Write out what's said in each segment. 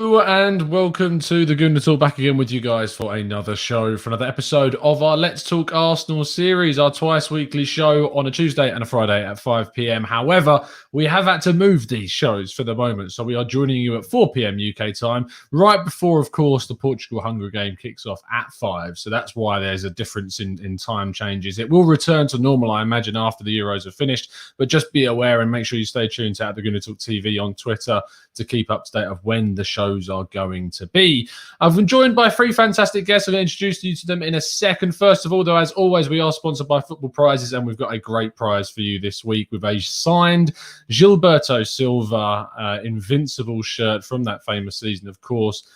Hello and welcome to the Gooner Talk, back again with you guys for another show, for another episode of our Let's Talk Arsenal series, our twice weekly show on a Tuesday and a Friday at 5 p.m. However, we have had to move these shows for the moment, so we are joining you at 4 p.m. UK time, right before, of course, the Portugal-Hungary game kicks off at 5. So that's why there's a difference in time changes. It will return to normal, I imagine, after the Euros are finished, but just be aware and make sure you stay tuned to the Gooner Talk TV on Twitter to keep up to date of when the shows are going to be. I've been joined by three fantastic guests. I'm going to introduce you to them in a second. First of all, though, as always, we are sponsored by Football Prizes, and we've got a great prize for you this week with a signed Gilberto Silva Invincible shirt from that famous season, of course.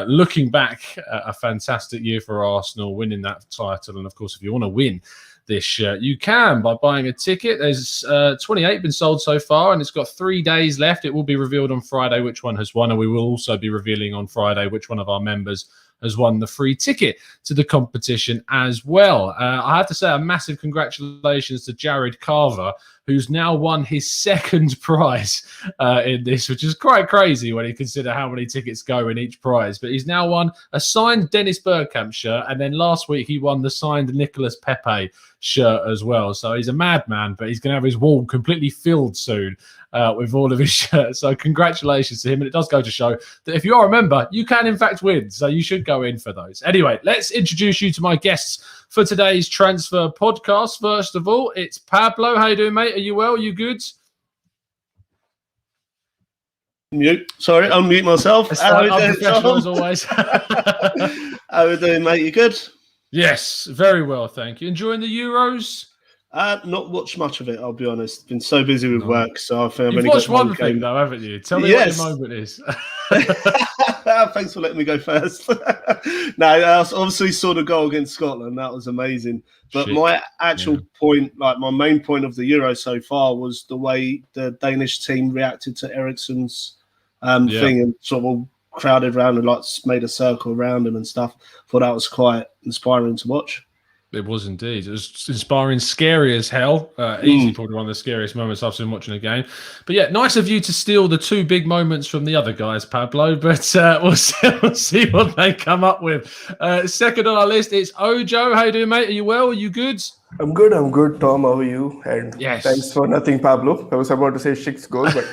Looking back, a fantastic year for Arsenal, winning that title. And, of course, if you want to win this shirt, you can by buying a ticket. There's 28 been sold so far, and it's got 3 days left. It will be revealed on Friday which one has won, and we will also be revealing on Friday which one of our members has won the free ticket to the competition as well. I have to say a massive congratulations to Jared Carver, who's now won his second prize in this, which is quite crazy when you consider how many tickets go in each prize. But he's now won a signed Dennis Bergkamp shirt, and then last week he won the signed Nicolas Pepe shirt as well. So he's a madman, but he's going to have his wall completely filled soon with all of his shirts. So congratulations to him. And it does go to show that if you are a member, you can in fact win. So you should go in for those. Anyway, let's introduce you to my guests for today's transfer podcast. First of all, it's Pablo. How you doing, mate? Are you well? Are you good? Mute. Sorry, unmute myself. How are you doing, as always? How are you doing, mate? You good? Yes, very well, thank you. Enjoying the Euros? Not watched much of it, I'll be honest. Been so busy with work, so I think I've You've only watched got one thing, though, haven't you? Tell me what your moment is. Thanks for letting me go first. No, I obviously saw the goal against Scotland. That was amazing. But my actual point, like my main point of the Euro so far, was the way the Danish team reacted to Eriksen's thing and sort of all crowded around and like made a circle around him and stuff. Thought that was quite inspiring to watch. It was indeed. It was inspiring, scary as hell. Easily probably one of the scariest moments I've seen watching a game. But yeah, nice of you to steal the two big moments from the other guys, Pablo. But we'll see what they come up with. Second on our list, it's Ojo. How you doing, mate? Are you well? Are you good? I'm good, Tom. How are you? And thanks for nothing, Pablo. I was about to say Schick's goal, but...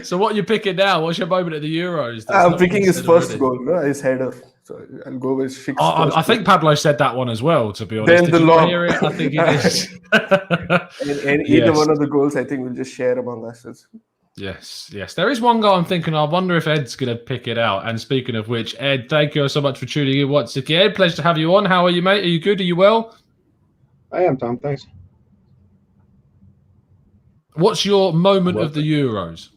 So what are you picking now? What's your moment at the Euros? I'm picking his first goal, his header. So I'll go with Schick's first I think Pablo said that one as well, to be honest. Then the hear it? I think it is. and either one of the goals, I think we'll just share among us. Yes. There is one guy I'm thinking, I wonder if Ed's going to pick it out. And speaking of which, Ed, thank you so much for tuning in once again. Pleasure to have you on. How are you, mate? Are you good? Are you well? I am, Tom. Thanks. What's your moment of the Euros?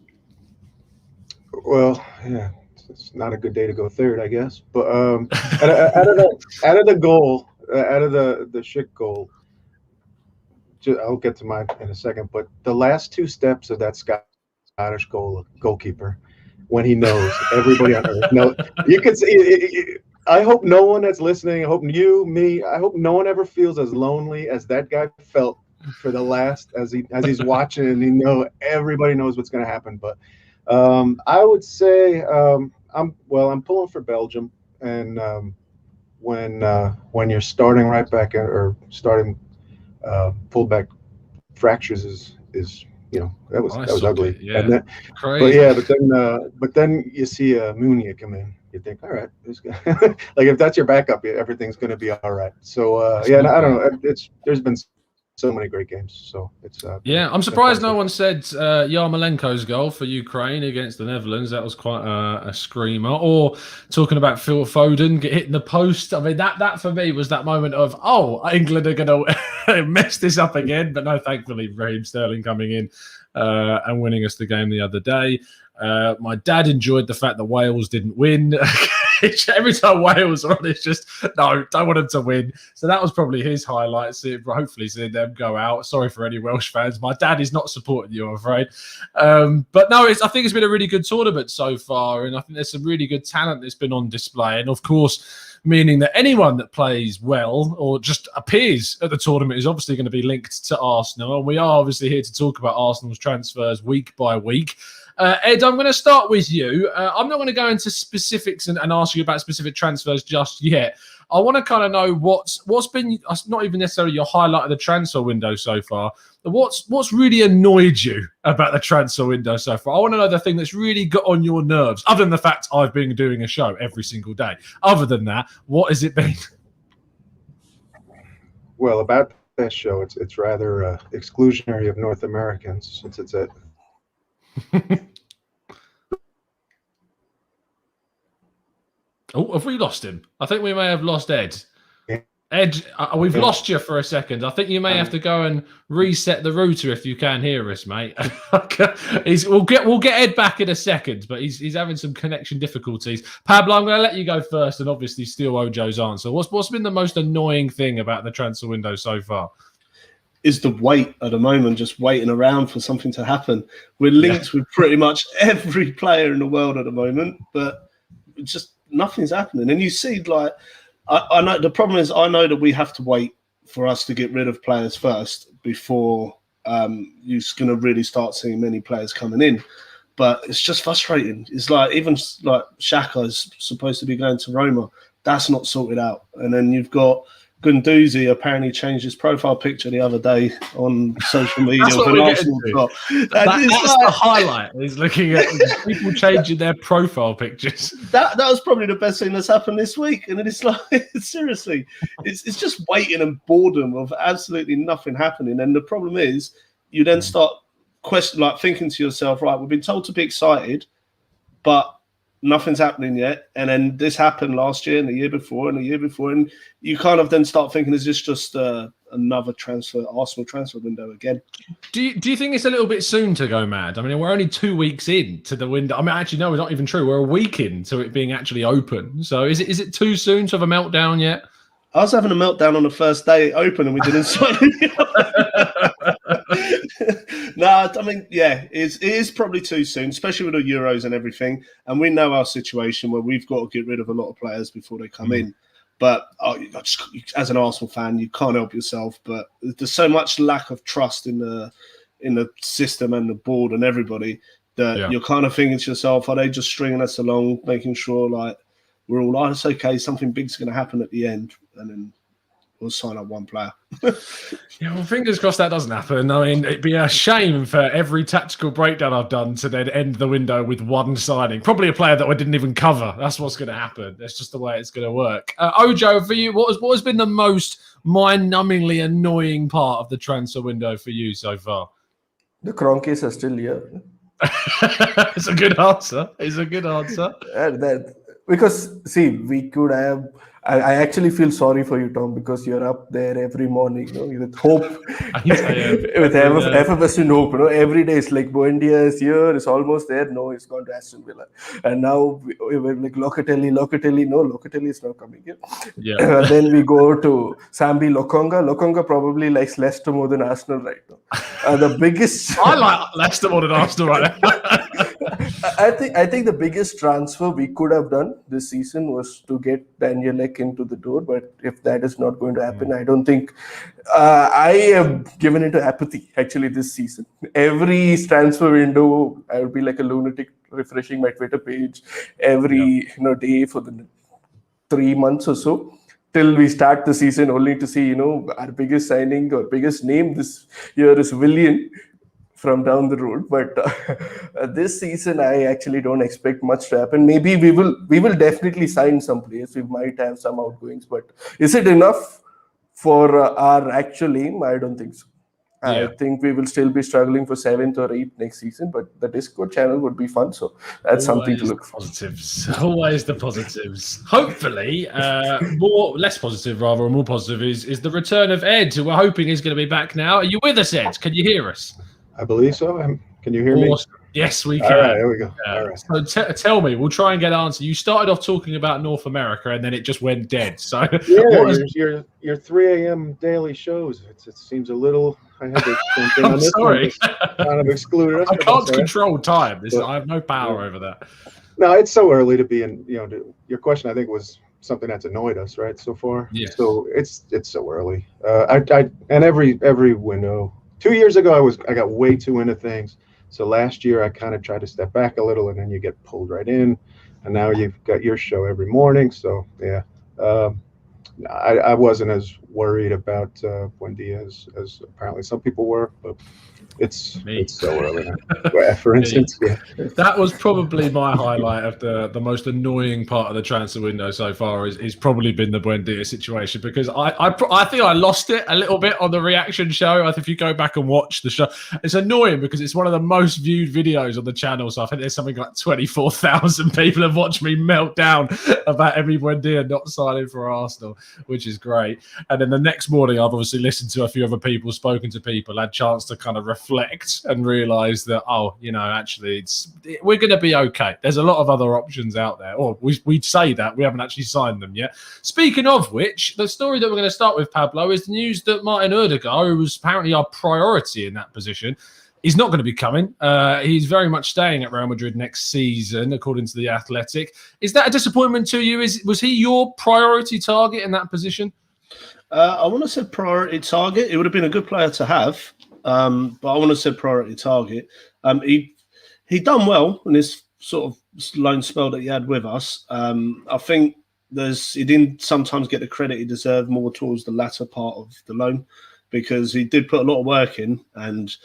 Well, yeah, it's not a good day to go third, I guess. But out of the goal, out of the Schick goal, I'll get to mine in a second. But the last two steps of that Scottish goalkeeper, when he knows, everybody on earth knows. You can see. I hope no one that's listening. I hope you, me. I hope no one ever feels as lonely as that guy felt for the last as he's watching, and everybody knows what's going to happen. But I would say I'm pulling for Belgium, and when you're starting right back or starting fullback fractures is that was ugly. Yeah. And then, but then you see Munia come in. You think, all right, like if that's your backup, everything's going to be all right. So I don't know. There's been so many great games. So it's I'm surprised no one said Yarmolenko's goal for Ukraine against the Netherlands. That was quite a screamer. Or talking about Phil Foden hitting the post. I mean, that for me was that moment of, England are going to mess this up again. But no, thankfully, Raheem Sterling coming in and winning us the game the other day. My dad enjoyed the fact that Wales didn't win. Every time Wales are on, it's just, no, don't want them to win. So that was probably his highlight, hopefully seeing them go out. Sorry for any Welsh fans. My dad is not supporting you, I'm afraid. But no, I think it's been a really good tournament so far, and I think there's some really good talent that's been on display. And of course, meaning that anyone that plays well or just appears at the tournament is obviously going to be linked to Arsenal. And we are obviously here to talk about Arsenal's transfers week by week. Ed, I'm going to start with you. I'm not going to go into specifics and ask you about specific transfers just yet. I want to kind of know what's been, not even necessarily your highlight of the transfer window so far, but what's really annoyed you about the transfer window so far. I want to know the thing that's really got on your nerves, other than the fact I've been doing a show every single day. Other than that, what has it been? Well, about that show, it's rather exclusionary of North Americans, since it's a Oh, have we lost him? I think we may have lost Ed. Ed, we've lost you for a second. I think you may have to go and reset the router if you can hear us, mate. We'll get Ed back in a second, but he's having some connection difficulties. Pablo, I'm going to let you go first and obviously steal Ojo's answer. What's been the most annoying thing about the transfer window so far? Is the wait at the moment, just waiting around for something to happen. We're linked with pretty much every player in the world at the moment, but just nothing's happening. And you see, like, I know the problem is, I know that we have to wait for us to get rid of players first before you're going to really start seeing many players coming in. But it's just frustrating. It's like, even like Xhaka is supposed to be going to Roma. That's not sorted out. And then you've got Gunduzi apparently changed his profile picture the other day on social media. That's what we're getting to. That's like, the highlight. Is looking at people changing their profile pictures. That was probably the best thing that's happened this week. And then it's like, seriously, it's just waiting and boredom of absolutely nothing happening. And the problem is, you then start thinking to yourself, right, we've been told to be excited, but nothing's happening yet. And then this happened last year and the year before and the year before. And you kind of then start thinking, is this just another Arsenal transfer window again? Do you think it's a little bit soon to go mad? I mean, we're only 2 weeks in to the window. I mean, actually, no, it's not even true. We're a week in to it being actually open. So is it too soon to have a meltdown yet? I was having a meltdown on the first day it opened and we didn't sign it. No, I mean, yeah, it is probably too soon, especially with the Euros and everything. And we know our situation where we've got to get rid of a lot of players before they come in. But as an Arsenal fan, you can't help yourself. But there's so much lack of trust in the system and the board and everybody that you're kind of thinking to yourself, are they just stringing us along, making sure like we're all, oh, it's okay, something big's going to happen at the end, and then we'll sign up one player. Yeah, well, fingers crossed that doesn't happen. I mean, it'd be a shame for every tactical breakdown I've done to then end the window with one signing. Probably a player that I didn't even cover. That's what's going to happen. That's just the way it's going to work. Ojo, for you, what has been the most mind-numbingly annoying part of the transfer window for you so far? The Kroenkes are still here. It's a good answer. It's a good answer. Because, see, we could have... I actually feel sorry for you, Tom, because you're up there every morning, with hope, with effervescent hope. Every day it's like Buendia is here, it's almost there. No, it's gone to Aston Villa, and now we're like Locatelli. No, Locatelli is not coming here. Yeah. Then we go to Sambi Lokonga. Lokonga probably likes Leicester more than Arsenal right now. The biggest. I like Leicester more than Arsenal right now. I think the biggest transfer we could have done this season was to get Daniel Ek into the door, but if that is not going to happen, I don't think I have given into apathy actually this season. Every transfer window, I would be like a lunatic refreshing my Twitter page every day for the 3 months or so till we start the season, only to see our biggest signing or biggest name this year is Willian from down the road. But this season, I actually don't expect much to happen. Maybe we will definitely sign some players. We might have some outgoings, but is it enough for our actual aim? I don't think so. I think we will still be struggling for 7th or 8th next season, but the Discord channel would be fun. So that's something to look for. Positives. Always the positives. Hopefully, less positive rather, or more positive is the return of Ed, who we're hoping is going to be back now. Are you with us, Ed? Can you hear us? I believe so. Can you hear me? Yes, we can. All right, there we go. All right. So tell me, we'll try and get an answer. You started off talking about North America, and then it just went dead. So your 3 a.m. daily shows. It seems a little. I had to jump in on this sorry. One, kind of excluded us. I can't control time. I have no power over that. No, it's so early to be in. Your question, I think, was something that's annoyed us, right, so far. Yeah. So it's so early. And every window. 2 years ago, I got way too into things. So last year I kind of tried to step back a little, and then you get pulled right in, and now you've got your show every morning. So yeah, I wasn't as worried about Buendia as apparently some people were, but it's so early now. For instance, yeah. That was probably my highlight of the most annoying part of the transfer window so far is probably been the Buendia situation, because I think I lost it a little bit on the reaction show. I think if you go back and watch the show, it's annoying because it's one of the most viewed videos on the channel. So I think there's something like 24,000 people have watched me melt down about Emi Buendia not signing for Arsenal, which is great. And then the next morning, I've obviously listened to a few other people, spoken to people, had a chance to kind of reflect and realize that, actually we're going to be okay. There's a lot of other options out there. Or we'd say that we haven't actually signed them yet. Speaking of which, the story that we're going to start with, Pablo, is the news that Martin Erdogan, who was apparently our priority in that position, he's not going to be coming. He's very much staying at Real Madrid next season, according to The Athletic. Is that a disappointment to you? Was he your priority target in that position? I want to say priority target. It would have been a good player to have, but I want to say priority target. He done well in this sort of loan spell that he had with us. I think he didn't sometimes get the credit he deserved more towards the latter part of the loan, because he did put a lot of work in, and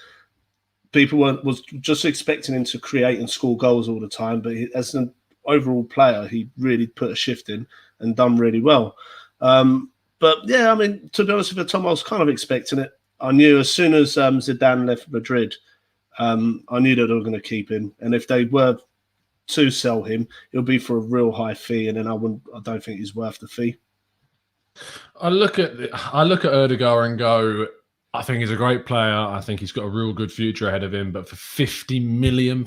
people was just expecting him to create and score goals all the time. But as an overall player, he really put a shift in and done really well. But yeah, I mean, to be honest with you, Tom, I was kind of expecting it. I knew as soon as Zidane left Madrid, I knew that they were going to keep him, and if they were to sell him, it'll be for a real high fee, and then I don't think he's worth the fee. I look at Erdogan and go, I think he's a great player. I think he's got a real good future ahead of him. But for £50 million,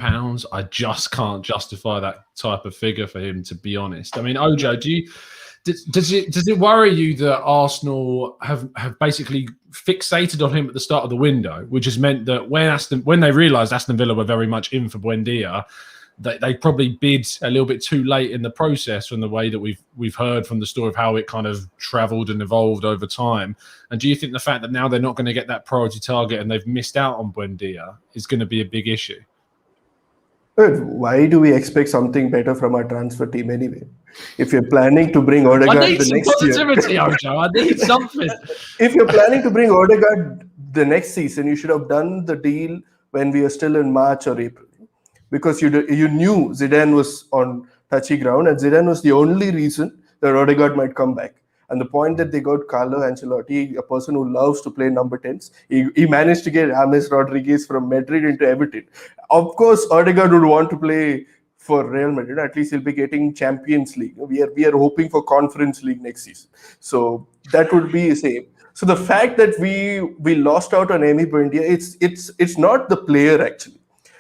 I just can't justify that type of figure for him, to be honest. I mean, Ojo, does it worry you that Arsenal have basically fixated on him at the start of the window, which has meant that when they realised Aston Villa were very much in for Buendia, they probably bid a little bit too late in the process, from the way that we've heard from the story of how it kind of travelled and evolved over time? And do you think the fact that now they're not going to get that priority target and they've missed out on Buendia is going to be a big issue? Why do we expect something better from our transfer team anyway? If you're planning to bring Odegaard the next year, Ojo. I need something. If you're planning to bring Odegaard the next season, you should have done the deal when we are still in March or April, because you knew Zidane was on touchy ground, and Zidane was the only reason that Odegaard might come back. And the point that they got Carlo Ancelotti, a person who loves to play number 10s, he managed to get James Rodriguez from Madrid into Everton. Of course, Odegaard would want to play for Real Madrid. At least he'll be getting Champions League. We are hoping for Conference League next season. So that would be the same. So the fact that we lost out on Emi Buendia, it's not the player actually.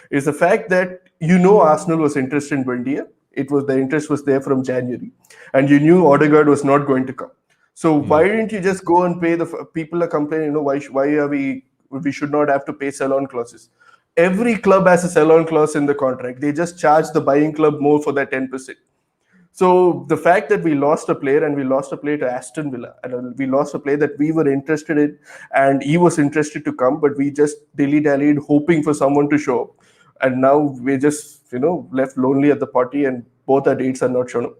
It's the fact that Arsenal was interested in Buendia. The interest was there from January, and you knew Odegaard was not going to come. So why didn't you just go and pay? People are complaining, why are we should not have to pay sell-on clauses. Every club has a sell-on clause in the contract. They just charge the buying club more for that 10%. So the fact that we lost a player, and we lost a player to Aston Villa, and we lost a player that we were interested in, and he was interested to come, but we just dilly-dallied hoping for someone to show up. And now we're just, left lonely at the party, and both our dates are not shown up.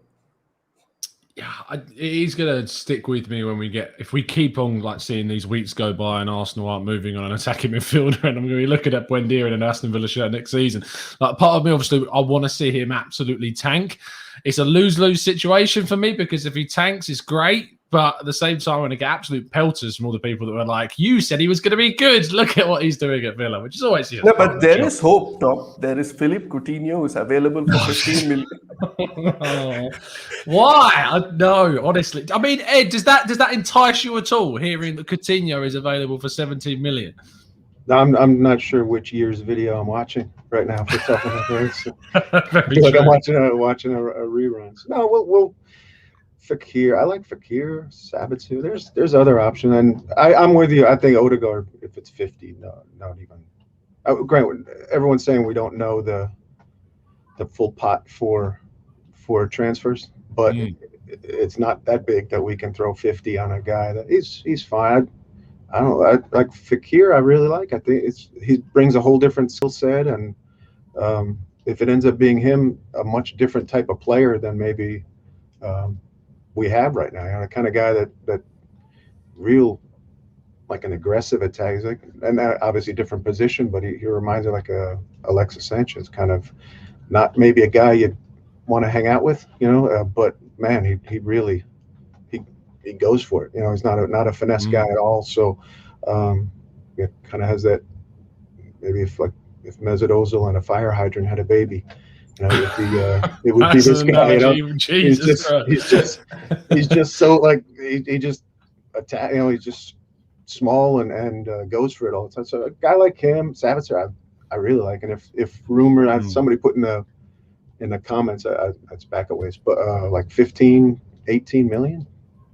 Yeah, he's going to stick with me if we keep on seeing these weeks go by and Arsenal aren't moving on an attacking midfielder, and I'm going to be looking at Buendia in an Aston Villa shirt next season. Part of me, obviously, I want to see him absolutely tank. It's a lose-lose situation for me, because if he tanks, it's great. But at the same time, I'm going to get absolute pelters from all the people that were like, you said he was going to be good. Look at what he's doing at Villa, which is always... No, but there is hope, Tom. There is Philippe Coutinho, who's available for 15 million. Why? No, honestly. I mean, Ed, does that entice you at all, hearing that Coutinho is available for 17 million? No, I'm not sure which year's video I'm watching right now for talking about this. I feel like I'm watching a rerun. So, no, we'll Fekir. I like Fekir, Sabitzer. There's other options, and I'm with you. I think Odegaard, if it's 50, no, not even. Grant, everyone's saying we don't know the full pot for transfers, but it's not that big that we can throw 50 on a guy that he's fine. I don't know. Like Fekir, I really like. I think he brings a whole different skill set, and if it ends up being him, a much different type of player than maybe we have right now. The kind of guy that real like an aggressive attack. He's like, and obviously different position, but he reminds me like a Alexis Sanchez, kind of not maybe a guy you'd want to hang out with, but man, he really he goes for it. He's not a finesse guy at all. So it kind of has that, maybe if Mesut Ozil and a fire hydrant had a baby, it would be this guy. He's just so like he just attack. He's just small and goes for it all the time. So a guy like him, Savitzer, I really like. And if rumor, somebody put in the comments, that's back a ways, but like 15, 18 million.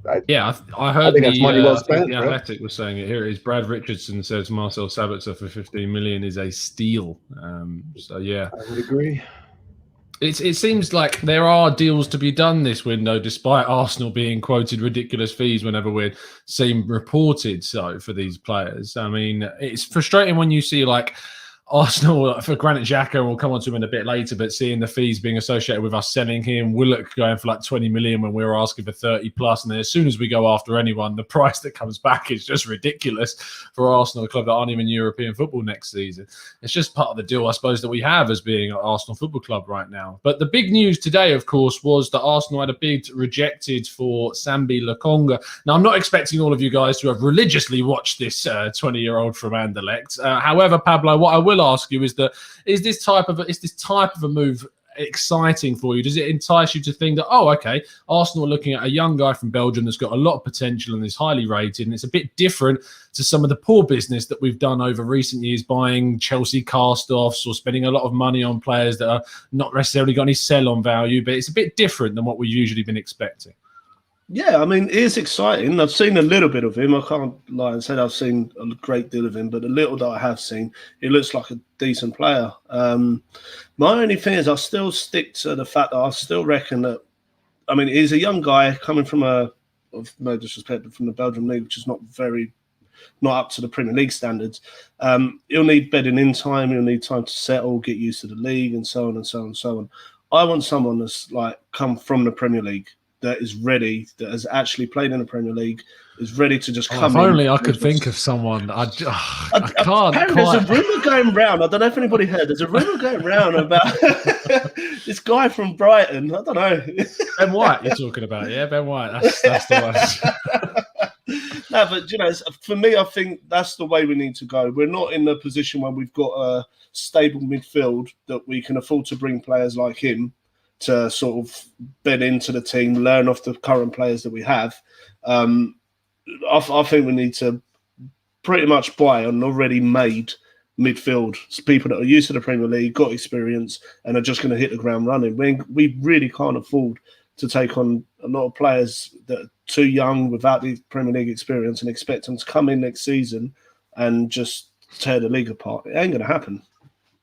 I heard. I think that's money well spent. The Athletic was saying it here. Is Brad Richardson says Marcel Sabitzer for 15 million is a steal. So yeah, I would agree. It seems like there are deals to be done this window, despite Arsenal being quoted ridiculous fees whenever we're seen reported so for these players. I mean, it's frustrating when you see like Arsenal, for Granit Xhaka, we'll come on to him in a bit later, but seeing the fees being associated with us selling him, Willock going for like 20 million when we were asking for 30 plus, and then as soon as we go after anyone, the price that comes back is just ridiculous for Arsenal, a club that aren't even European football next season. It's just part of the deal, I suppose, that we have as being an Arsenal Football Club right now. But the big news today, of course, was that Arsenal had a bid rejected for Sambi Lokonga. Now, I'm not expecting all of you guys to have religiously watched this 20-year-old from Anderlecht. However, Pablo, what I will ask you is this type of a move exciting for you? Does it entice you to think that, okay, Arsenal are looking at a young guy from Belgium that's got a lot of potential and is highly rated, and it's a bit different to some of the poor business that we've done over recent years, buying Chelsea cast-offs or spending a lot of money on players that are not necessarily got any sell-on value, but it's a bit different than what we've usually been expecting. Yeah, I mean, it is exciting. I've seen a little bit of him. I can't lie and say I've seen a great deal of him, but the little that I have seen, he looks like a decent player. My only thing is I still stick to the fact that I still reckon that, I mean, he's a young guy coming from no disrespect, but from the Belgian league, which is not up to the Premier League standards. He'll need bedding in time. He'll need time to settle, get used to the league, and so on and so on and so on. I want someone that's like come from the Premier League, that is ready, that has actually played in the Premier League, is ready to just come in. If only I could think of someone. I can't. There's a rumour going round. I don't know if anybody heard. There's a rumour going round about this guy from Brighton. I don't know. Ben White, you're talking about, yeah? Ben White. That's the one. No, but for me, I think that's the way we need to go. We're not in the position where we've got a stable midfield that we can afford to bring players like him to sort of bed into the team, learn off the current players that we have. I think we need to pretty much buy an already made midfield. It's people that are used to the Premier League, got experience, and are just going to hit the ground running. We really can't afford to take on a lot of players that are too young without the Premier League experience and expect them to come in next season and just tear the league apart. It ain't going to happen.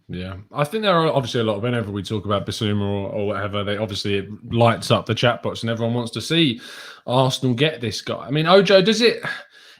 Yeah, I think there are obviously a lot. Whenever we talk about Bissouma or whatever, it lights up the chat box, and everyone wants to see Arsenal get this guy. I mean, Ojo, it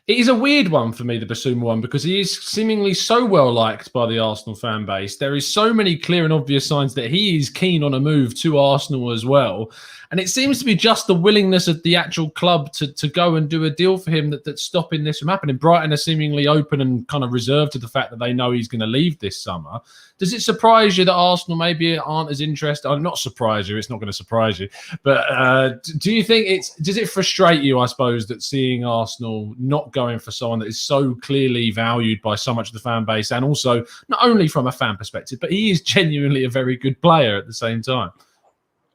is a weird one for me, the Bissouma one, because he is seemingly so well liked by the Arsenal fan base. There is so many clear and obvious signs that he is keen on a move to Arsenal as well. And it seems to be just the willingness of the actual club to go and do a deal for him that's stopping this from happening. Brighton are seemingly open and kind of reserved to the fact that they know he's going to leave this summer. Does it surprise you that Arsenal maybe aren't as interested? I'm not surprised you. It's not going to surprise you. But do you think does it frustrate you, I suppose, that seeing Arsenal not going for someone that is so clearly valued by so much of the fan base, and also not only from a fan perspective, but he is genuinely a very good player at the same time?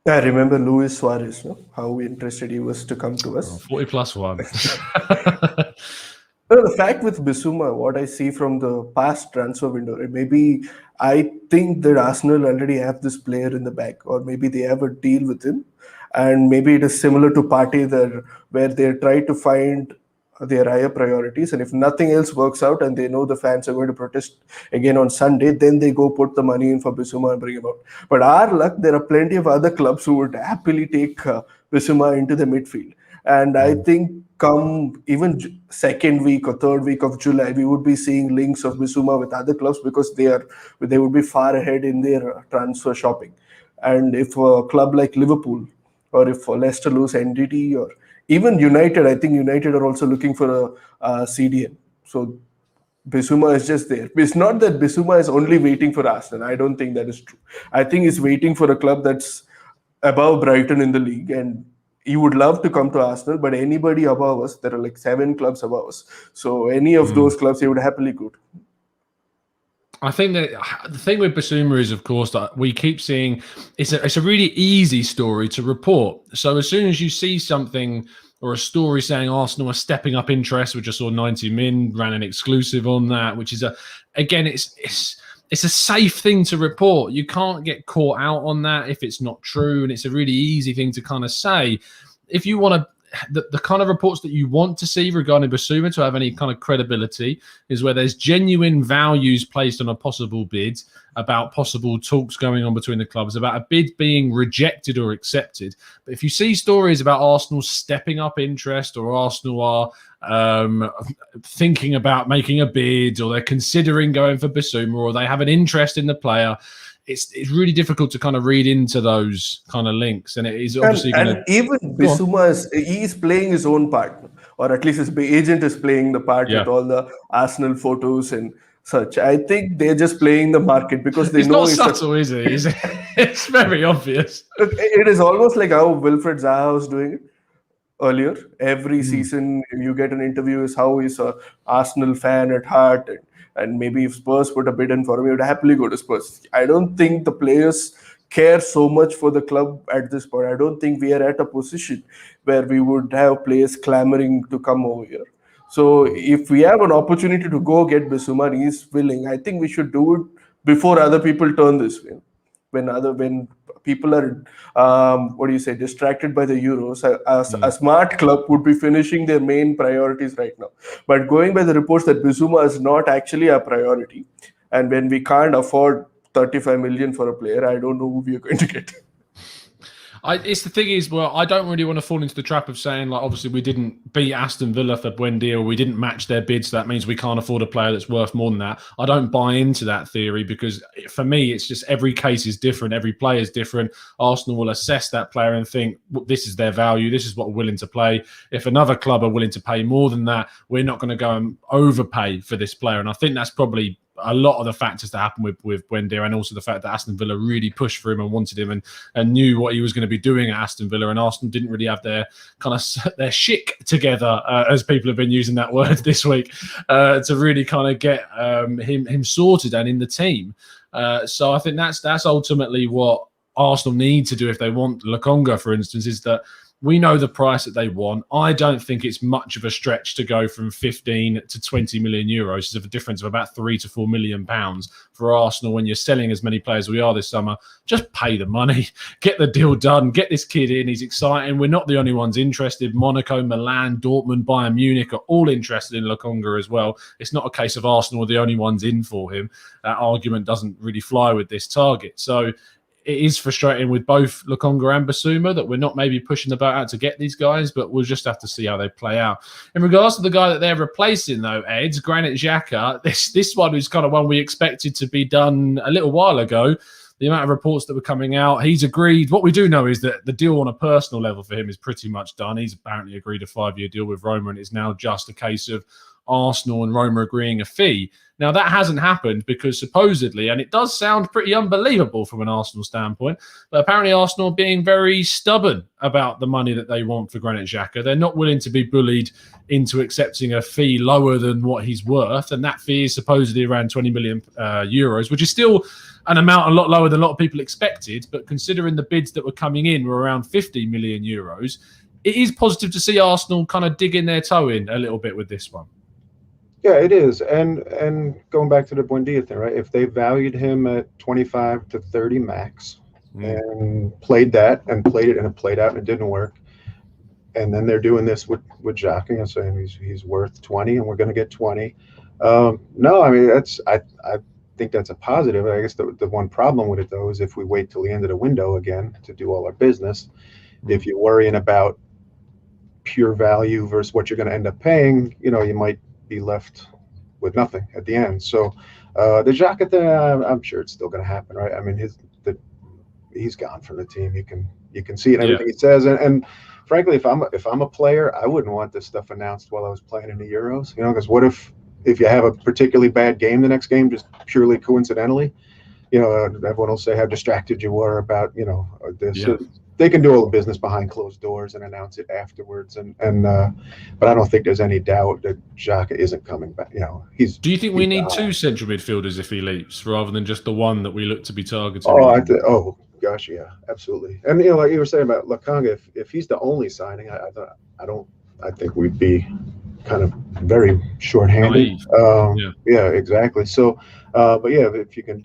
I remember Luis Suarez, how interested he was to come to us. 40 plus one. The fact with Bissouma, what I see from the past transfer window, maybe I think that Arsenal already have this player in the back, or maybe they have a deal with him. And maybe it is similar to Partey there, where they try to find their higher priorities, and if nothing else works out and they know the fans are going to protest again on Sunday, then they go put the money in for Bissouma and bring him out. But our luck, there are plenty of other clubs who would happily take Bissouma into the midfield. And I think come even second week or third week of July, we would be seeing links of Bissouma with other clubs because they would be far ahead in their transfer shopping. And if a club like Liverpool, or if Leicester lose NDT, or even United, I think United are also looking for a CDM. So Bissouma is just there. It's not that Bissouma is only waiting for Arsenal. I don't think that is true. I think he's waiting for a club that's above Brighton in the league, and he would love to come to Arsenal, but anybody above us, there are like 7 clubs above us. So any of those clubs, he would happily go to. I think that the thing with Bissouma is, of course, that we keep seeing it's a really easy story to report. So as soon as you see something or a story saying Arsenal are stepping up interest, which I saw 90 Min ran an exclusive on that, which is it's a safe thing to report. You can't get caught out on that if it's not true, and it's a really easy thing to kind of say. If you want to, the kind of reports that you want to see regarding Bissouma to have any kind of credibility is where there's genuine values placed on a possible bid, about possible talks going on between the clubs, about a bid being rejected or accepted. But if you see stories about Arsenal stepping up interest, or Arsenal are thinking about making a bid, or they're considering going for Bissouma, or they have an interest in the player, it's really difficult to kind of read into those kind of links, and it is obviously and even Bissouma he's playing his own part, or at least his agent is playing the part with all the Arsenal photos and such. I think they're just playing the market because they know it's not subtle, is it? It's very obvious. It is almost like how Wilfred Zaha was doing it earlier. Every season you get an interview is how he's a Arsenal fan at heart, and maybe if Spurs put a bid in for him, he would happily go to Spurs. I don't think the players care so much for the club at this point. I don't think we are at a position where we would have players clamoring to come over here. So if we have an opportunity to go get Bissouma and he's willing, I think we should do it before other people turn this way. When people are distracted by the Euros, a smart club would be finishing their main priorities right now. But going by the reports that Bissouma is not actually a priority, and when we can't afford 35 million for a player, I don't know who we are going to get. It's the thing is, well, I don't really want to fall into the trap of saying, like, obviously we didn't beat Aston Villa for Buendia, or we didn't match their bid, so that means we can't afford a player that's worth more than that. I don't buy into that theory, because for me, it's just every case is different. Every player is different. Arsenal will assess that player and think, well, this is their value. This is what we're willing to play. If another club are willing to pay more than that, we're not going to go and overpay for this player. And I think that's probably a lot of the factors that happened with Buendia, and also the fact that Aston Villa really pushed for him and wanted him and knew what he was going to be doing at Aston Villa, and Arsenal didn't really have their kind of their shit together, as people have been using that word this week, to really kind of get him sorted and in the team. So I think that's ultimately what Arsenal need to do if they want Lokonga, for instance, is that we know the price that they want. I don't think it's much of a stretch to go from 15 to 20 million euros. It's a difference of about £3 to £4 million for Arsenal when you're selling as many players as we are this summer. Just pay the money, get the deal done, get this kid in. He's exciting. We're not the only ones interested. Monaco, Milan, Dortmund, Bayern Munich are all interested in Lokonga as well. It's not a case of Arsenal are the only ones in for him. That argument doesn't really fly with this target. So it is frustrating with both Lokonga and Bissouma that we're not maybe pushing the boat out to get these guys, but we'll just have to see how they play out. In regards to the guy that they're replacing, though, Ed, Granit Xhaka, this one is kind of one we expected to be done a little while ago. The amount of reports that were coming out, he's agreed. What we do know is that the deal on a personal level for him is pretty much done. He's apparently agreed a 5-year deal with Roma, and it's now just a case of Arsenal and Roma agreeing a fee. Now, that hasn't happened because supposedly, and it does sound pretty unbelievable from an Arsenal standpoint, but apparently Arsenal are being very stubborn about the money that they want for Granit Xhaka. They're not willing to be bullied into accepting a fee lower than what he's worth, and that fee is supposedly around 20 million euros, which is still an amount a lot lower than a lot of people expected, but considering the bids that were coming in were around 50 million euros, it is positive to see Arsenal kind of digging their toe in a little bit with this one. Yeah, it is. And going back to the Buendia thing, right? If they valued him at 25 to 30 max and played that and played it and it played out and it didn't work, and then they're doing this with Xhaka and saying he's worth 20 and we're going to get 20. No, I mean, I think that's a positive. I guess the one problem with it, though, is if we wait till the end of the window again to do all our business, if you're worrying about pure value versus what you're going to end up paying, you know, you might be left with nothing at the end. So the Xhaka thing, I'm sure it's still going to happen, right? I mean, he's gone from the team. You can see it in everything he says. And frankly, if I'm a player, I wouldn't want this stuff announced while I was playing in the Euros, you know, because what if you have a particularly bad game the next game, just purely coincidentally, you know, everyone will say how distracted you were about, you know, this. Yeah. They can do all the business behind closed doors and announce it afterwards. But I don't think there's any doubt that Xhaka isn't coming back. You know, Do you think we need two central midfielders if he leaves, rather than just the one that we look to be targeting? Oh, gosh, yeah, absolutely. And you know, like you were saying about Lokonga, if he's the only signing, I think we'd be kind of very short-handed. Yeah, exactly. So, but yeah, if you can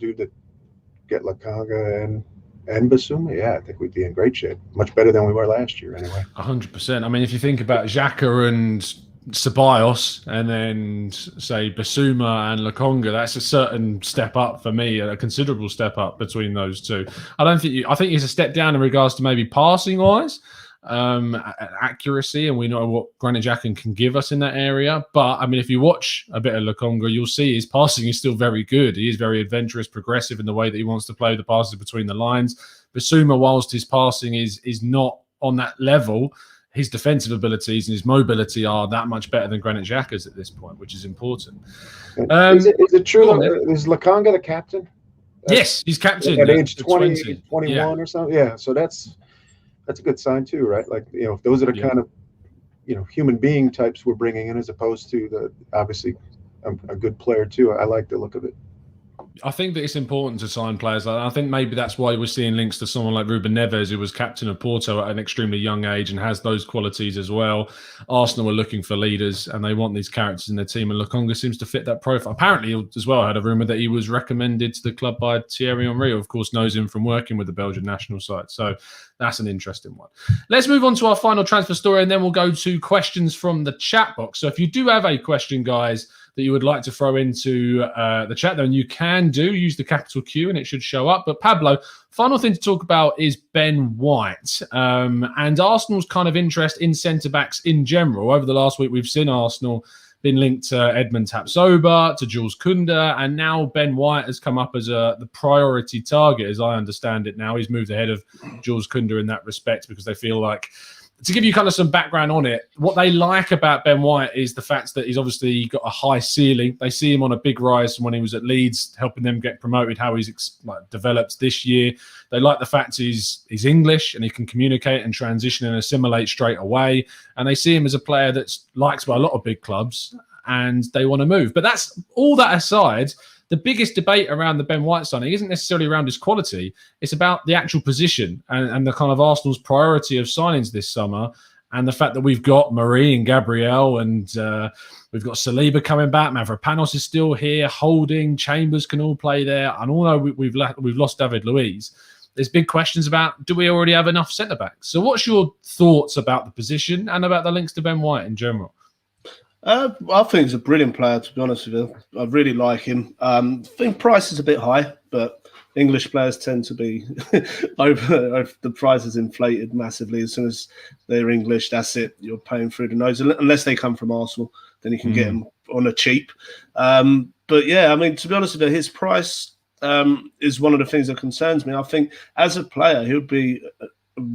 get Lokonga and Bissouma, yeah, I think we'd be in great shape. Much better than we were last year, anyway. 100%. I mean, if you think about Xhaka and Ceballos, and then say Bissouma and Lokonga, that's a certain step up for me, a considerable step up between those two. I think it's a step down in regards to maybe passing wise, accuracy, and we know what Granit Xhaka can give us in that area. But I mean, if you watch a bit of Lokonga, you'll see his passing is still very good. He is very adventurous, progressive in the way that he wants to play the passes between the lines. Bissouma, whilst his passing is not on that level, his defensive abilities and his mobility are that much better than Granit Xhaka's at this point, which is important. Is it true? Is Lokonga the captain? Yes, he's captain at age 20, 21 or something. Yeah, so that's a good sign too, right? Like, you know, if those are the kind of, you know, human being types we're bringing in, as opposed to obviously a good player too. I like the look of it. I think that it's important to sign players like that. I think maybe that's why we're seeing links to someone like Ruben Neves, who was captain of Porto at an extremely young age and has those qualities as well. Arsenal are looking for leaders and they want these characters in their team, and Lokonga seems to fit that profile. Apparently, as well, I had a rumour that he was recommended to the club by Thierry Henry, who of course knows him from working with the Belgian national side. So that's an interesting one. Let's move on to our final transfer story, and then we'll go to questions from the chat box. So if you do have a question, guys, that you would like to throw into the chat, then you can use the capital Q and it should show up. But Pablo, final thing to talk about is Ben White and Arsenal's kind of interest in centre-backs in general. Over the last week, we've seen Arsenal been linked to Edmund Tapsoba, to Jules Koundé, and now Ben White has come up as the priority target, as I understand it now. He's moved ahead of Jules Koundé in that respect because they feel like, to give you kind of some background on it, what they like about Ben White is the fact that he's obviously got a high ceiling. They see him on a big rise from when he was at Leeds, helping them get promoted, how he's developed this year. They like the fact he's English and he can communicate and transition and assimilate straight away. And they see him as a player that's liked by a lot of big clubs and they want to move. But that's all that aside. The biggest debate around the Ben White signing isn't necessarily around his quality. It's about the actual position and the kind of Arsenal's priority of signings this summer, and the fact that we've got Marie and Gabriel, and we've got Saliba coming back. Mavropanos is still here. Holding, Chambers can all play there. And although we've lost David Luiz, there's big questions about, do we already have enough centre-backs? So what's your thoughts about the position and about the links to Ben White in general? I think he's a brilliant player, to be honest with you. I really like him. I think price is a bit high, but English players tend to be over the price is inflated massively. As soon as they're English, that's it. You're paying through the nose. Unless they come from Arsenal, then you can get them on a cheap. But yeah, I mean, to be honest with you, his price is one of the things that concerns me. I think as a player, he would be a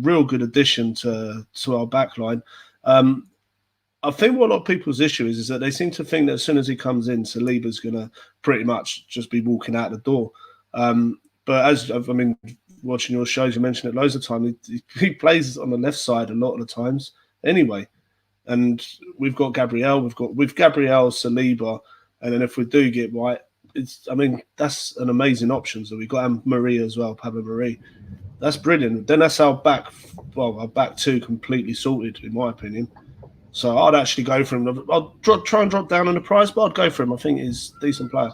real good addition to our backline. I think what a lot of people's issue is that they seem to think that as soon as he comes in, Saliba's going to pretty much just be walking out the door. But watching your shows, you mentioned it loads of times, he plays on the left side a lot of the times anyway. And we've got Gabriel, with Gabriel, Saliba, and then if we do get White, that's an amazing option. So we've got Marie as well, Pablo Marie. That's brilliant. Then that's our back two completely sorted, in my opinion. So I'd actually go for him. I'll try and drop down on the price, but I'd go for him. I think he's a decent player.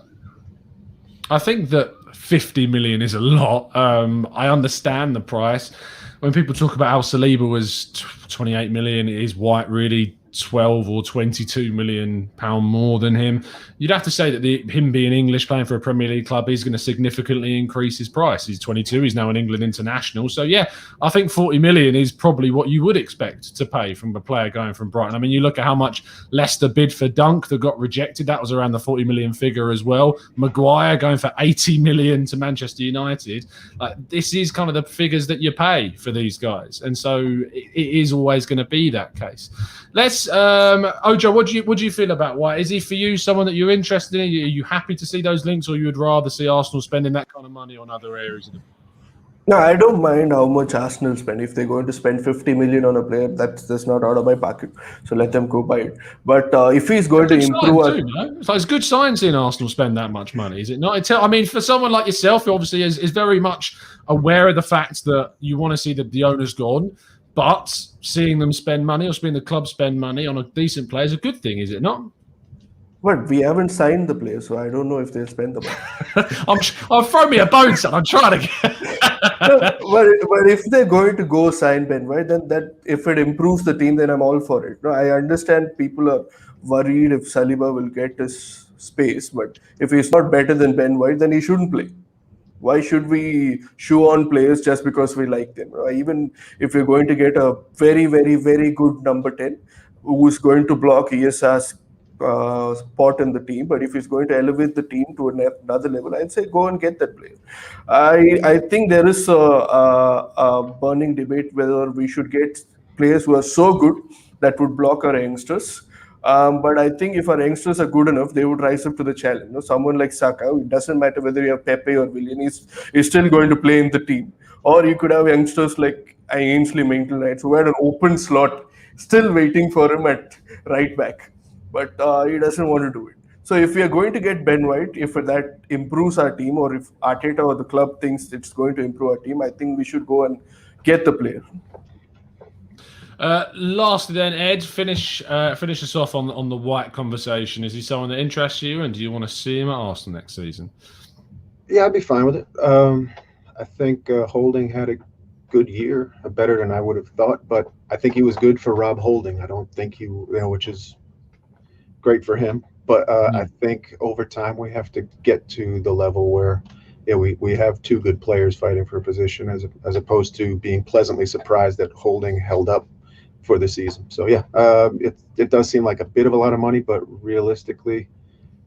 I think that 50 million is a lot. I understand the price. When people talk about how Saliba was 28 million, is White really 12 or 22 million pound more than him. You'd have to say that him being English, playing for a Premier League club, is going to significantly increase his price. He's 22. He's now an England international. So yeah, I think 40 million is probably what you would expect to pay from a player going from Brighton. I mean, you look at how much Leicester bid for Dunk that got rejected. That was around the 40 million figure as well. Maguire going for 80 million to Manchester United. This is kind of the figures that you pay for these guys, and so it is always going to be that case. Let's Ojo, what do you feel about White? Is he for you someone that you're interested in? Are you happy to see those links, or you would rather see Arsenal spending that kind of money on other areas of the... No, I don't mind how much Arsenal spend. If they're going to spend 50 million on a player, that's not out of my pocket. So let them go buy it. But if he's going to improve... It's good sign seeing Arsenal spend that much money, is it not? I mean, for someone like yourself, who obviously is very much aware of the fact that you want to see the owners gone, but seeing them spend money or seeing the club spend money on a decent player is a good thing, is it not? But we haven't signed the player, so I don't know if they'll spend the money. I'll throw me a bone, son. I'm trying to get... but if they're going to go sign Ben White, then that if it improves the team, then I'm all for it. No, I understand people are worried if Saliba will get his space, but if he's not better than Ben White, then he shouldn't play. Why should we shoe on players just because we like them? Even if you're going to get a very, very, very good number 10 who's going to block ESR's spot in the team, but if he's going to elevate the team to another level, I'd say go and get that player. I think there is a burning debate whether we should get players who are so good that would block our youngsters. But I think if our youngsters are good enough, they would rise up to the challenge. Someone like Xhaka, it doesn't matter whether you have Pepe or Willian, he's still going to play in the team. Or you could have youngsters like Ainsley Maitland-Niles, who had an open slot, still waiting for him at right back. But he doesn't want to do it. So if we are going to get Ben White, if that improves our team, or if Arteta or the club thinks it's going to improve our team, I think we should go and get the player. Lastly then, Ed, finish us off on the White conversation. Is he someone that interests you, and do you want to see him at Arsenal next season? Yeah, I'd be fine with it. I think Holding had a good year, better than I would have thought, but I think he was good for Rob Holding. I don't think which is great for him. But I think over time we have to get to the level where we have two good players fighting for a position as opposed to being pleasantly surprised that Holding held up for the season. So yeah, it does seem like a bit of a lot of money, but realistically,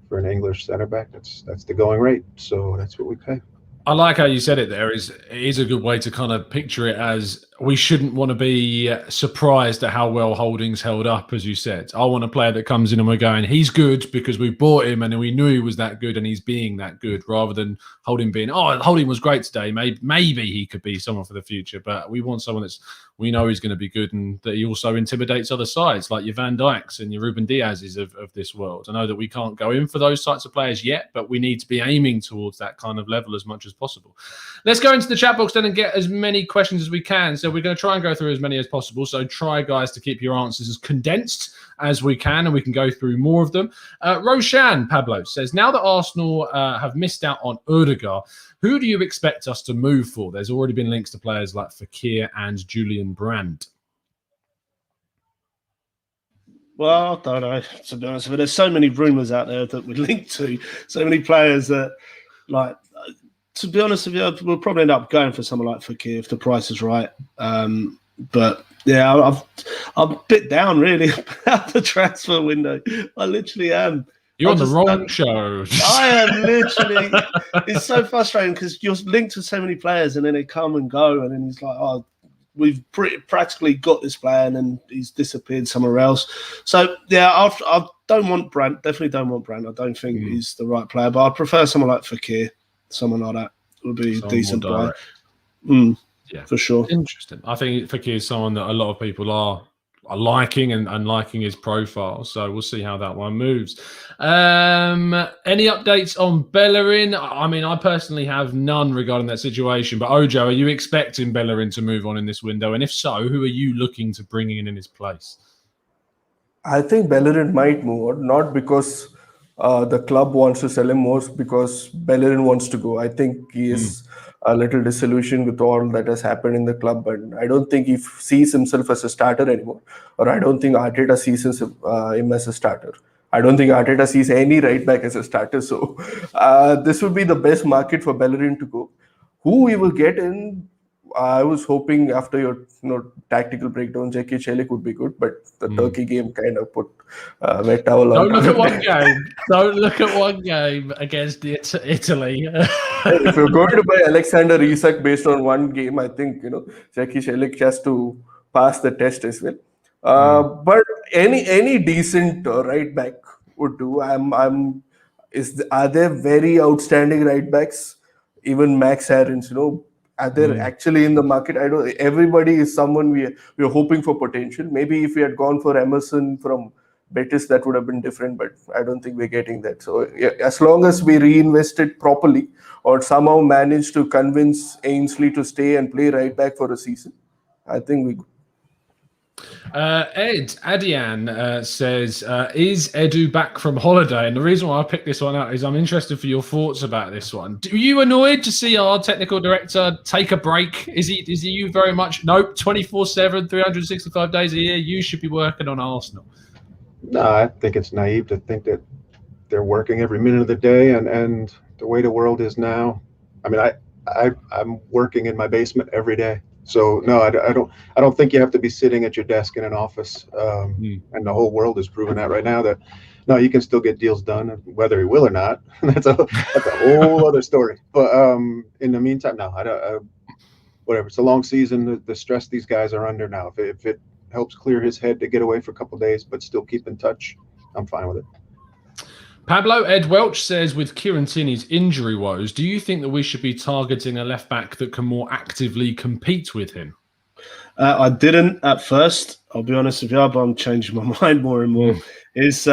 for an English center back, that's the going rate. So that's what we pay. I like how you said it there. It is a good way to kind of picture it as we shouldn't want to be surprised at how well Holding's held up, as you said. I want a player that comes in and we're going, he's good because we bought him and we knew he was that good and he's being that good, rather than Holding being, Holding was great today. Maybe he could be someone for the future, but we want someone we know he's going to be good and that he also intimidates other sides, like your Van Dijks and your Ruben Diaz's of this world. I know that we can't go in for those types of players yet, but we need to be aiming towards that kind of level as much as possible. Let's go into the chat box then and get as many questions as we can. So we're going to try and go through as many as possible. So try, guys, to keep your answers as condensed as we can, and we can go through more of them. Roshan Pablo says, now that Arsenal have missed out on Erdogan, who do you expect us to move for? There's already been links to players like Fekir and Julian Brandt. Well, I don't know, to be honest, but there's so many rumours out there that we link to, so many players that, like, to be honest with you, we'll probably end up going for someone like Fekir if the price is right. But yeah, I'm a bit down really about the transfer window. I literally am. You're on the wrong show. I am literally. It's so frustrating because you're linked to so many players, and then they come and go, and then he's like, "Oh, we've practically got this player," and then he's disappeared somewhere else. So yeah, I don't want Brandt. Definitely don't want Brandt. I don't think he's the right player, but I prefer someone like Fekir. Someone like that would be a decent player. Yeah, for sure. Interesting. I think Fekir is someone that a lot of people are liking and liking his profile. So we'll see how that one moves. Any updates on Bellerin? I mean, I personally have none regarding that situation. But Ojo, are you expecting Bellerin to move on in this window? And if so, who are you looking to bring in his place? I think Bellerin might move on, not because the club wants to sell him more because Bellerin wants to go. I think he is a little disillusioned with all that has happened in the club, and I don't think he sees himself as a starter anymore, or I don't think Arteta sees him as a starter. I don't think Arteta sees any right back as a starter, so this would be the best market for Bellerin to go. Who we will get in, I was hoping after your tactical breakdown, Jackie Chelik would be good, but the Turkey game kind of put wet towel on. Don't look at one game. Don't look at one game against Italy. If you're going to buy Alexander Isak based on one game, I think Jackie Chelik has to pass the test as well. But any decent right back would do. Are there very outstanding right backs? Even Max Aarons, are there actually in the market? I don't. Everybody is someone we're hoping for potential. Maybe if we had gone for Emerson from Betis, that would have been different. But I don't think we're getting that. So yeah, as long as we reinvest it properly, or somehow manage to convince Ainsley to stay and play right back for a season, I think we. Ed Adian says, is Edu back from holiday? And the reason why I picked this one out is I'm interested for your thoughts about this one. Are you annoyed to see our technical director take a break? Is he you very much? Nope, 24/7, 365 days a year. You should be working on Arsenal. No, I think it's naive to think that they're working every minute of the day, and the way the world is now. I mean, I'm working in my basement every day. So no, I don't think you have to be sitting at your desk in an office, and the whole world is proving that right now. That no, you can still get deals done, whether you will or not. That's a whole other story. But in the meantime, no, whatever. It's a long season. The stress these guys are under now. If it helps clear his head to get away for a couple of days, but still keep in touch, I'm fine with it. Pablo Ed Welch says, with Kieran Tierney's injury woes, do you think that we should be targeting a left back that can more actively compete with him? I didn't at first. I'll be honest with you, but I'm changing my mind more and more. His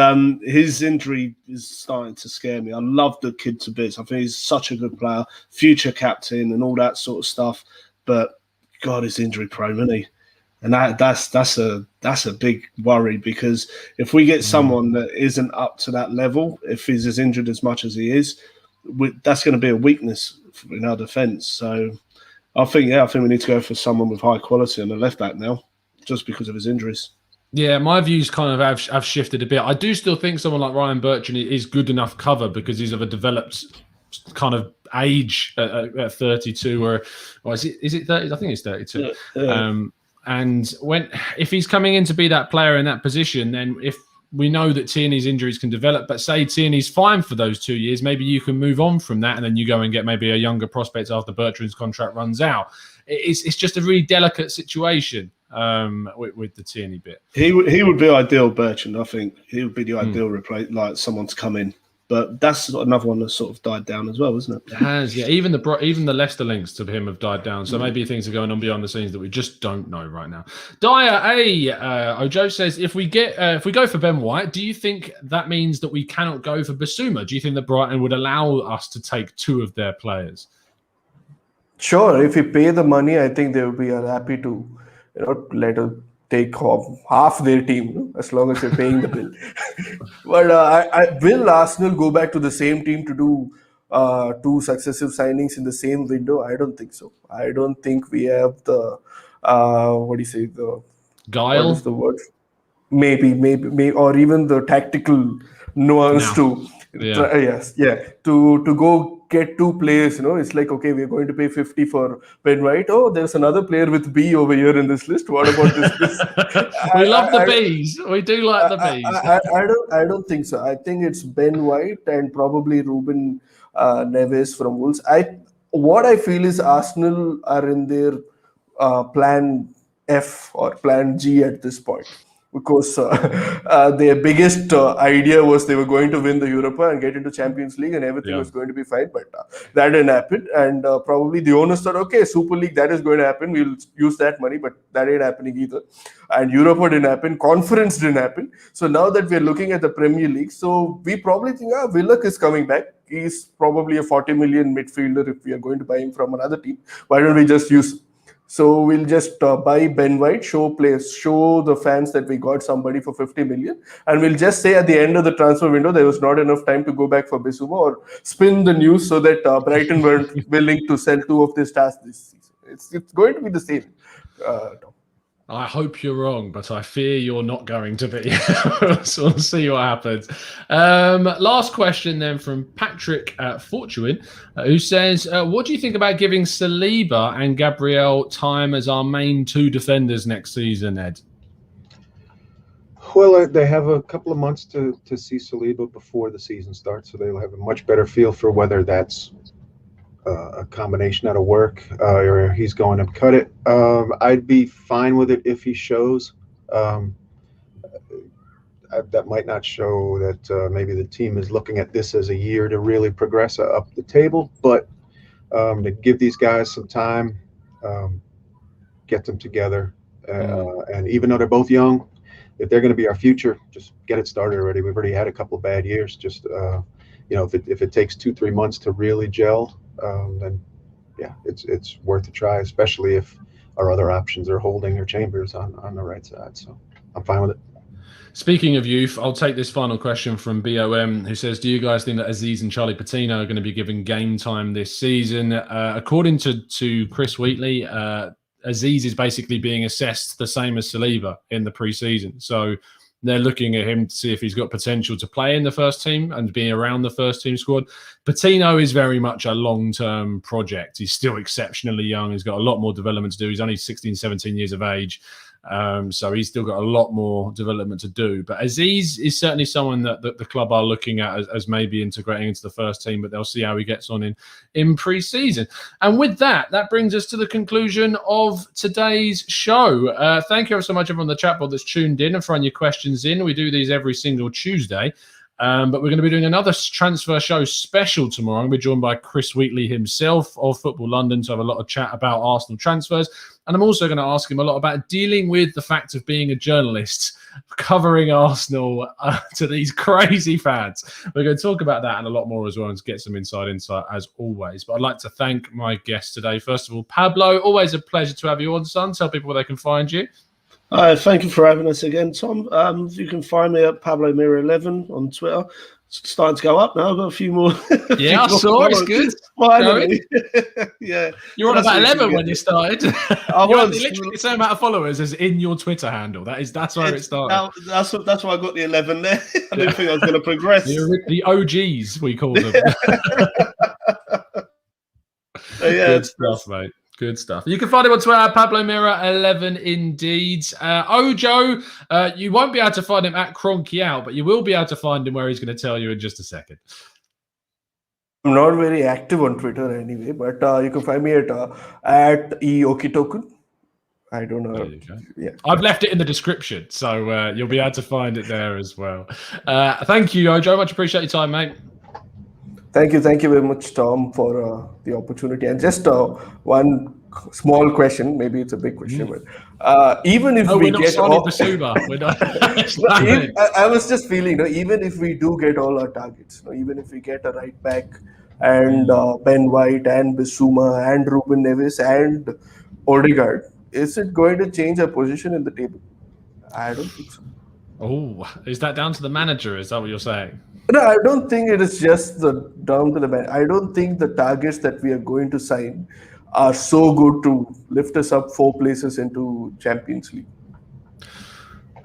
injury is starting to scare me. I love the kid to bits. I think he's such a good player, future captain, and all that sort of stuff. But God, he's injury prone, isn't he? And that's a big worry, because if we get someone that isn't up to that level, if he's as injured as much as he is, that's going to be a weakness in our defence. So I think we need to go for someone with high quality on the left back now, just because of his injuries. Yeah, my views kind of have shifted a bit. I do still think someone like Ryan Bertrand is good enough cover because he's of a developed kind of age at 32, or is it 30? I think it's 32. Yeah. And if he's coming in to be that player in that position, then if we know that Tierney's injuries can develop, but say Tierney's fine for those 2 years, maybe you can move on from that and then you go and get maybe a younger prospect after Bertrand's contract runs out. It's just a really delicate situation with the Tierney bit. He would be ideal, Bertrand. I think he would be the ideal replace, like someone to come in. But that's another one that sort of died down as well, isn't it? It has, yeah. Even the Leicester links to him have died down. So maybe things are going on behind the scenes that we just don't know right now. Dyer Ojo says, if we go for Ben White, do you think that means that we cannot go for Bissouma? Do you think that Brighton would allow us to take two of their players? Sure, if we pay the money, I think they will be happy to, let us take half their team, as long as they're paying the bill. But will Arsenal go back to the same team to do two successive signings in the same window? I don't think so. I don't think we have the the guile. What is the word? Maybe, or even the tactical nuance to go get two players. It's like, okay, we're going to pay 50 for Ben White. Oh, there's another player with B over here in this list. What about this? We love the Bs. We do like the Bs. I don't think so. I think it's Ben White and probably Ruben Neves from Wolves. What I feel is Arsenal are in their plan F or plan G at this point. Because their biggest idea was they were going to win the Europa and get into Champions League and everything was going to be fine. But that didn't happen. And probably the owners thought, okay, Super League, that is going to happen. We'll use that money, but that ain't happening either. And Europa didn't happen. Conference didn't happen. So now that we're looking at the Premier League, so we probably think, Willock is coming back. He's probably a 40 million midfielder if we are going to buy him from another team. Why don't we just use So we'll just buy Ben White, show the fans that we got somebody for 50 million, and we'll just say at the end of the transfer window there was not enough time to go back for Bissouma, or spin the news so that Brighton weren't willing to sell 2 of their stars this season. It's going to be the same. Tom. I hope you're wrong, but I fear you're not going to be. So we'll see what happens. Last question then from Patrick Fortuin, who says, what do you think about giving Saliba and Gabriel time as our main 2 defenders next season, Ed? Well, they have a couple of months to see Saliba before the season starts, so they'll have a much better feel for whether that's a combination that'll work, or he's going to cut it. I'd be fine with it if he shows. That might not show that maybe the team is looking at this as a year to really progress up the table, but to give these guys some time, get them together, and even though they're both young, if they're going to be our future, just get it started already. We've already had a couple of bad years. Just if it takes 2-3 months to really gel, then yeah, it's worth a try, especially if our other options are Holding or Chambers on the right side. So I'm fine with it. Speaking of youth, I'll take this final question from BOM, who says, do you guys think that Aziz and Charlie Patino are going to be given game time this season? According to Chris Wheatley, Aziz is basically being assessed the same as Saliba in the pre-season. So they're looking at him to see if he's got potential to play in the first team and be around the first team squad. Patino is very much a long-term project. He's still exceptionally young. He's got a lot more development to do. He's only 16, 17 years of age. So he's still got a lot more development to do. But Aziz is certainly someone that the club are looking at as maybe integrating into the first team, but they'll see how he gets on in pre-season. And with that brings us to the conclusion of today's show. Thank you ever so much, everyone on the chat board that's tuned in and throwing your questions in. We do these every single Tuesday. But we're going to be doing another transfer show special tomorrow. I'm going to be joined by Chris Wheatley himself of Football London to have a lot of chat about Arsenal transfers. And I'm also going to ask him a lot about dealing with the fact of being a journalist, covering Arsenal to these crazy fans. We're going to talk about that and a lot more as well and get some inside insight as always. But I'd like to thank my guests today. First of all, Pablo, always a pleasure to have you on, son. Tell people where they can find you. Thank you for having us again, Tom. You can find me at Pablo Mira 11 on Twitter. It's starting to go up now. I've got a few more. Yeah, I saw it's good. Finally. Yeah. You're on about 11 when you started. You're literally the same amount of followers as in your Twitter handle. That's where it started. That's why I got the 11 there. I didn't think I was going to progress. The OGs, we call them. Good stuff, mate. Good stuff. You can find him on Twitter at Pablo Mira 11 indeed. Ojo, you won't be able to find him at Cronky Out, but you will be able to find him where he's going to tell you in just a second. I'm not very active on Twitter anyway, but you can find me at Eokitokun. I don't know. Yeah, I've left it in the description, so you'll be able to find it there as well. Thank you, Ojo. Much appreciate your time, mate. Thank you very much, Tom, for the opportunity. And just one small question, maybe it's a big question, but even if we get all Bissouma, I was just feeling, even if we do get all our targets, even if we get a right back and Ben White and Bissouma and Ruben Neves and Odegaard, is it going to change our position in the table? I don't think so. Oh, is that down to the manager? Is that what you're saying? No, I don't think it is just down to the manager. I don't think the targets that we are going to sign are so good to lift us up 4 places into Champions League.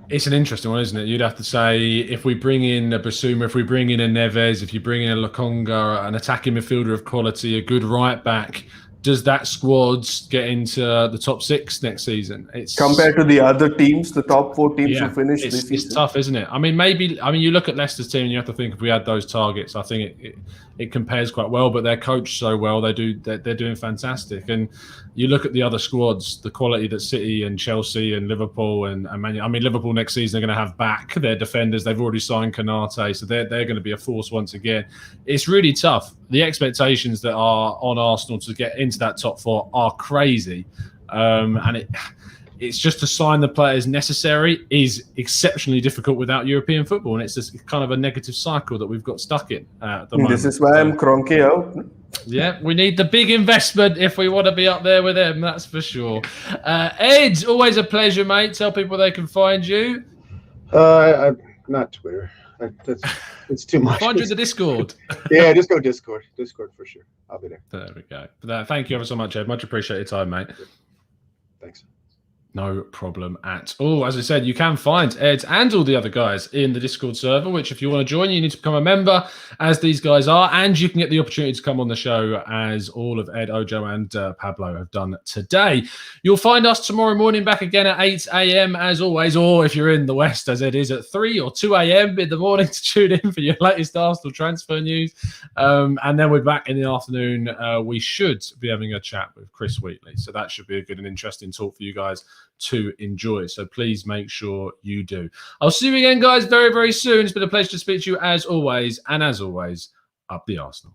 It's an interesting one, isn't it? You'd have to say, if we bring in a Bissouma, if we bring in a Neves, if you bring in a Lokonga, an attacking midfielder of quality, a good right back, does that squad get into the top 6 next season? It's compared to the other teams, the top 4 teams who finished this season. It's tough, isn't it? I mean, you look at Leicester's team and you have to think if we had those targets, I think it compares quite well. But they're coached so well, they're doing fantastic. And you look at the other squads, the quality that City and Chelsea and Liverpool and Man United. I mean, Liverpool next season are going to have back their defenders. They've already signed Konate, so they're going to be a force once again. It's really tough. The expectations that are on Arsenal to get into that top 4 are crazy, and it's just to sign the players necessary is exceptionally difficult without European football, and it's just kind of a negative cycle that we've got stuck in at the moment. This is why I'm Cronky out. Yeah, we need the big investment if we want to be up there with them, that's for sure. Ed, always a pleasure, mate. Tell people they can find you. Not Twitter. It's too much. Find you in the Discord. Yeah, just go Discord. Discord for sure. I'll be there. There we go. Thank you ever so much, Ed. Much appreciate your time, mate. Thanks. No problem at all. As I said, you can find Ed and all the other guys in the Discord server, which if you want to join, you need to become a member, as these guys are, and you can get the opportunity to come on the show as all of Ed, Ojo, and Pablo have done today. You'll find us tomorrow morning back again at 8 a.m. as always, or if you're in the West, as Ed is, at 3 or 2 a.m. in the morning to tune in for your latest Arsenal transfer news. And then we're back in the afternoon. We should be having a chat with Chris Wheatley. So that should be a good and interesting talk for you guys to enjoy. So please make sure you do. I'll see you again, guys, very, very soon. It's been a pleasure to speak to you as always. And as always, up the Arsenal.